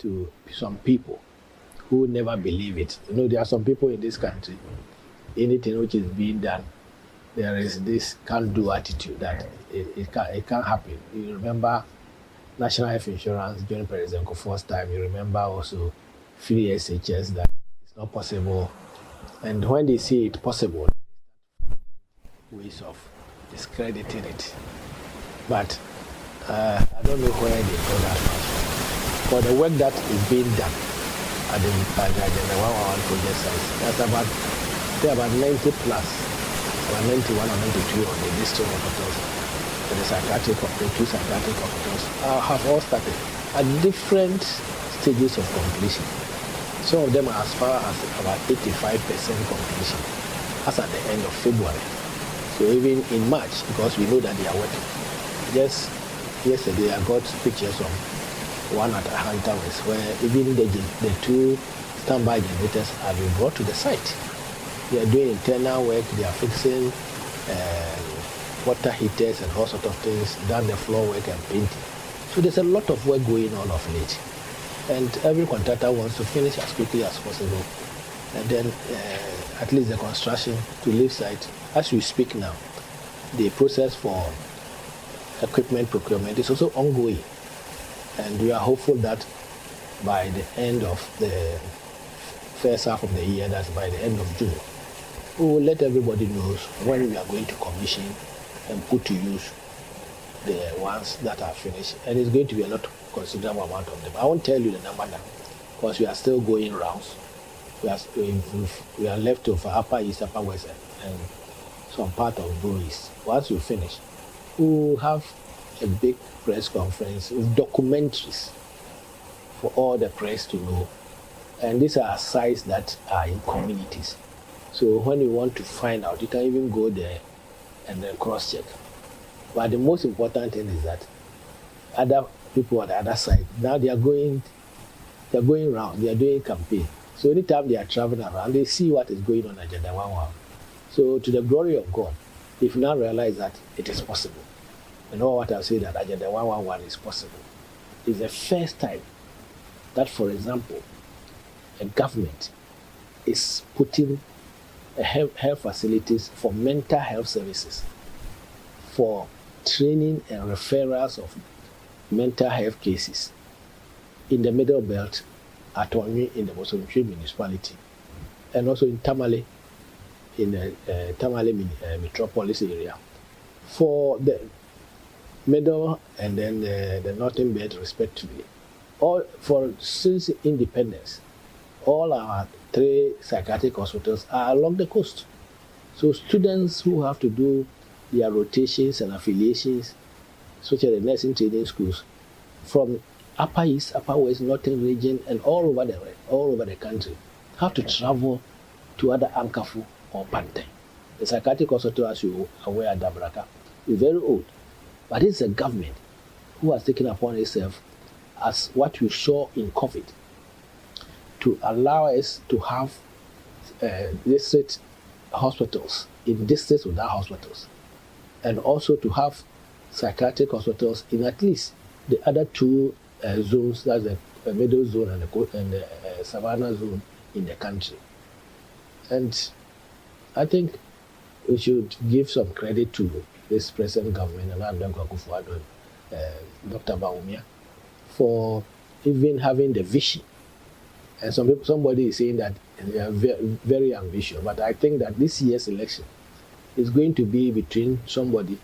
to some people who never believe it. There are some people in this country, anything which is being done, there is this can't-do attitude that it can't happen. You remember National Health Insurance during President Kufuor's time. You remember also free SHS, that it's not possible. And when they see it possible, ways of discrediting it. But I don't know where they go that much. For the work that is being done at the Agenda 111 project sites, that's about 90 plus, about 91 or 92 on the district hospitals, and the two psychiatric hospitals have all started at different stages of completion. Some of them are as far as about 85% completion, as at the end of February. So even in March, because we know that they are working. Just yesterday, I got pictures of one at Hunter West, where even the two standby generators have been brought to the site. They are doing internal work. They are fixing water heaters and all sorts of things, done the floor work and painting. So there's a lot of work going on of late. And every contractor wants to finish as quickly as possible. And then at least the construction to leave site. As we speak now, the process for equipment procurement is also ongoing. And we are hopeful that by the end of the first half of the year, that's by the end of June, we will let everybody know when we are going to commission and put to use the ones that are finished. And it's going to be a lot, considerable amount of them. I won't tell you the number now, because we are still going rounds. We are left over Upper East, Upper West, and some part of Blue East. Once we finish, we will have a big press conference with documentaries for all the press to know. And these are sites that are in communities. So when you want to find out, you can even go there and then cross-check. But the most important thing is that other people on the other side, now they are going around, they are doing campaign. So anytime they are traveling around, they see what is going on at Agenda 111. So to the glory of God, if now realize that it is possible, and all what I say that Agenda 111 is possible, is the first time that, for example, a government is putting health facilities for mental health services, for training and referrals of mental health cases in the Middle Belt at Onyi in the Bosomtwe municipality, and also in Tamale, in the Tamale metropolis area, for the Middle and then the Northern Belt respectively. All for since independence, all our 3 psychiatric hospitals are along the coast. So students who have to do their rotations and affiliations, such as the nursing training schools, from Upper East, Upper West, Northern region, and all over the country, have to travel to either Ankafu or Panteng. The psychiatric hospital, as you are aware, at Dabraka, is very old. But it's a government who has taken upon itself, as what we saw in COVID, to allow us to have district hospitals in districts without hospitals, and also to have psychiatric hospitals in at least the other 2 zones, that's the middle zone and the savannah zone in the country. And I think we should give some credit to this present government and Dr. Bawumia for even having the vision. And somebody is saying that they are very, very ambitious, but I think that this year's election is going to be between somebody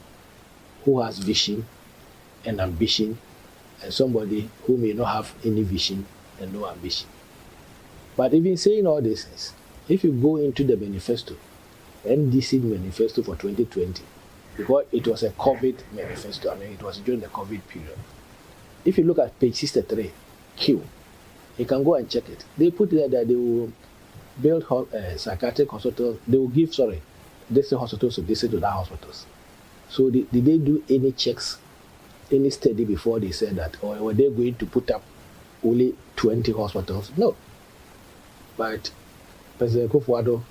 who has vision and ambition and somebody who may not have any vision and no ambition. But even saying all these things, if you go into the manifesto, NDC manifesto for 2020, because it was a COVID manifesto, it was during the COVID period. If you look at page 63, Q, you can go and check it. They put there that they will build psychiatric hospitals, they will give, district hospitals to district without hospitals. So did they do any checks, any study before they said that, or were they going to put up only 20 hospitals? No. But President Kufuor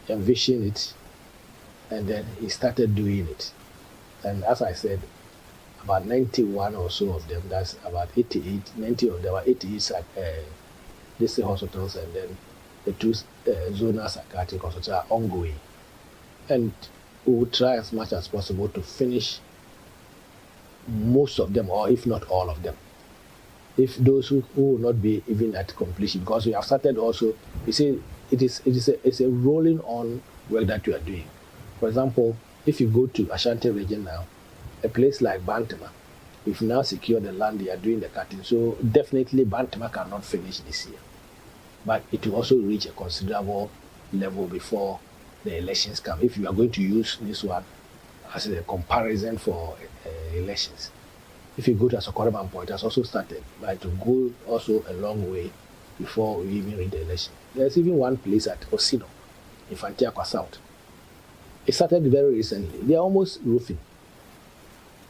envisioned it, and then he started doing it. And as I said, about 91 or so of them, that's about 88, 90 of them are 88 district hospitals, and then the two zonal psychiatric hospitals are ongoing. And we will try as much as possible to finish most of them, or if not all of them. If those who will not be even at completion, because we have started also, you see, it's a rolling on work that we are doing. For example, if you go to Ashanti region now, a place like Bantama, we've now secured the land, they are doing the cutting. So definitely Bantama cannot finish this year. But it will also reach a considerable level before the elections come. If you are going to use this one as a comparison for elections. If you go to Asokore it has also started, but to go also a long way before we even reach the election. There's even one place at Osino, in Fantiakwa South. It started very recently. They are almost roofing.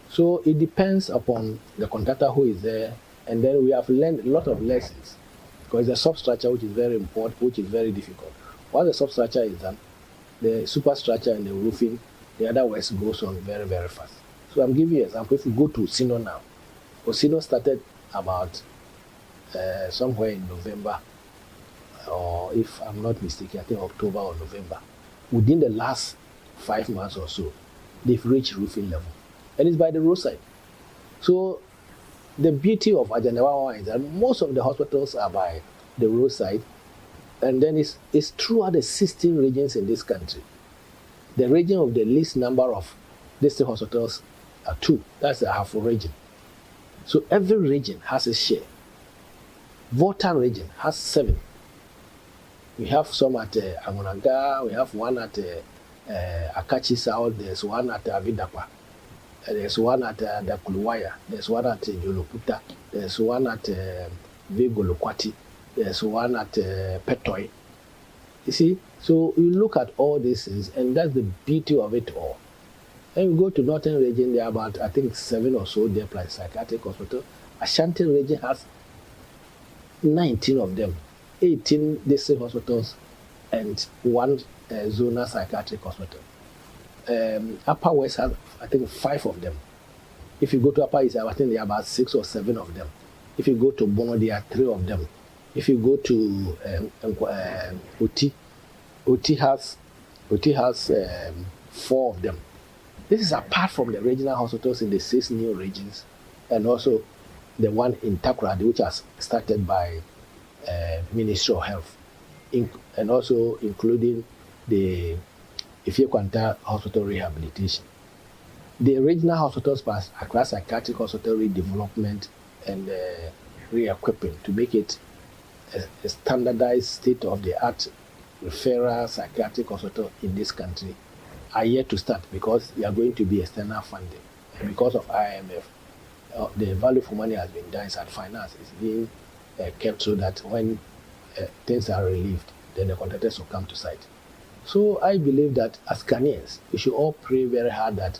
So it depends upon the contractor who is there, and then we have learned a lot of lessons, because the substructure, which is very important, which is very difficult. Once the substructure is done, the superstructure and the roofing, the other works goes on very, very fast. So I'm giving you an example. If you go to Osino now, Osino started about somewhere in November, or if I'm not mistaken, I think October or November. Within the last 5 months or so, they've reached roofing level. And it's by the roadside. So the beauty of Ajanewawa is that most of the hospitals are by the roadside, and then it's throughout the 16 regions in this country. The region of the least number of district hospitals are 2. That's the Ahafo region. So every region has a share. Volta region has 7. We have some at Amunaga, we have one at Akachi South, there's one at Avidakwa, there's one at Dakuluwaya, there's one at Joloputa, there's one at Vigolokwati, there's one at Petoy. You see, so you look at all these things, and that's the beauty of it all. And you go to Northern region, there are about, I think, 7 or so there, plus psychiatric hospital. Ashanti region has 19 of them, 18 district hospitals, and 1 zonal psychiatric hospital. Upper West has, I think, 5 of them. If you go to Upper East, I think there are about 6 or 7 of them. If you go to Bono, there are 3 of them. If you go to Oti has 4 of them. This is apart from the regional hospitals in the 6 new regions, and also the one in Takoradi, which has started by Ministry of Health, and also including the Ifekwanta Hospital Rehabilitation. The regional hospitals plus Accra Psychiatric Hospital redevelopment and re-equipping to make it a standardized state-of-the-art referral psychiatric hospital in this country are yet to start, because they are going to be external funding. And because of IMF, the value for money has been done, that finance is being kept so that when things are relieved, then the contractors will come to site. So I believe that as Ghanaians, we should all pray very hard that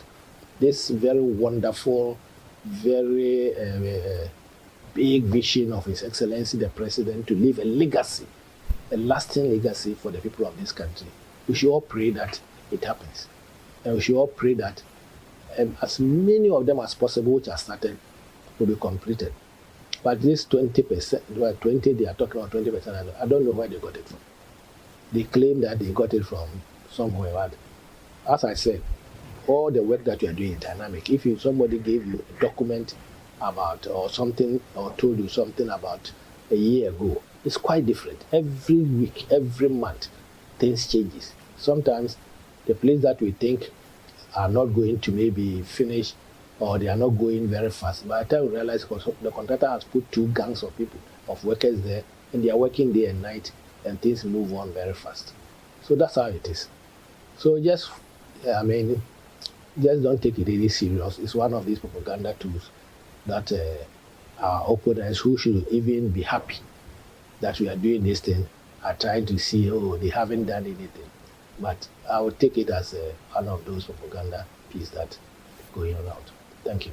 this very wonderful, very big vision of His Excellency the President to leave a legacy, a lasting legacy for the people of this country. We should all pray that it happens. And we should all pray that as many of them as possible which are started will be completed. But this 20%, well, 20, they are talking about 20%, I don't know where they got it from. They claim that they got it from somewhere. But as I said, all the work that you are doing is dynamic. If somebody gave you a document about or something, or told you something about a year ago, it's quite different. Every week, every month, things changes. Sometimes the place that we think are not going to maybe finish, or they are not going very fast, by the time we realize the contractor has put 2 gangs of people, of workers there, and they are working day and night, and things move on very fast. So that's how it is. So just don't take it really serious. It's one of these propaganda tools that our opponents, who should even be happy that we are doing this thing, are trying to see, they haven't done anything. But I would take it as one of those propaganda pieces that going around. Thank you.